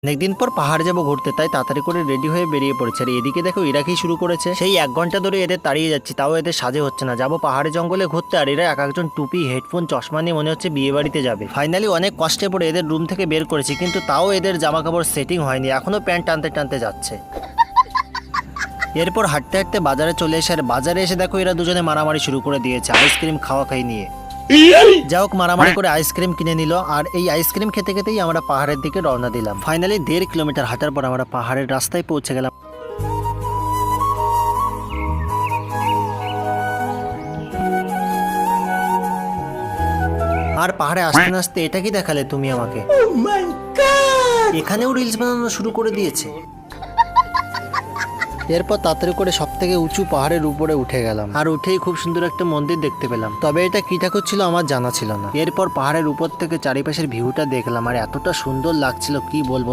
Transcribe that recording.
অনেকদিন পর পাহাড় যাবো ঘুরতে, তাই তাড়াতাড়ি করে রেডি হয়ে বেরিয়ে পড়েছে। আর এদিকে দেখো এরা কি শুরু করেছে, সেই 1 ঘন্টা ধরে এদের তাড়িয়ে যাচ্ছি, তাও এদের সাজে হচ্ছে না। যাবো পাহাড়ে জঙ্গলে ঘুরতে, আর এরা এক একজন টুপি, হেডফোন, চশমা নিয়ে মনে হচ্ছে বিয়ে বাড়িতে যাবে। ফাইনালি অনেক কষ্টে পড়ে এদের রুম থেকে বের করেছি, কিন্তু তাও এদের জামা কাপড় সেটিং হয়নি, এখনো প্যান্ট টানতে টানতে যাচ্ছে। এরপর হাঁটতে হাঁটতে বাজারে চলে এসে, আর বাজারে এসে দেখো এরা দুজনে মারামারি শুরু করে দিয়েছে আইসক্রিম খাওয়া খাই নিয়ে। যা হোক, মারামারি করে আইসক্রিম কিনে নিল, আর এই আইসক্রিম খেতে খেতেই আমরা পাহাড়ের দিকে রওনা দিলাম। ফাইনালি 1.5 কিলোমিটার হাঁটার পর আমরা পাহাড়ের রাস্তায় পৌঁছে গেলাম। আর পাহাড়ে আসতে না আসতে এটা কি দেখালে তুমি আমাকে, এখানেও রিলস বানানো শুরু করে দিয়েছে। এরপর তাড়াতাড়ি করে সব থেকে উঁচু পাহাড়ের উপরে উঠে গেলাম, আর উঠেই খুব সুন্দর একটা মন্দির দেখতে পেলাম, তবে এটা কি ঠাকুর ছিল আমার জানা ছিল না। এরপর পাহাড়ের উপর থেকে চারিপাশের ভিউটা দেখলাম, আর এতটা সুন্দর লাগছিল কি বলবো।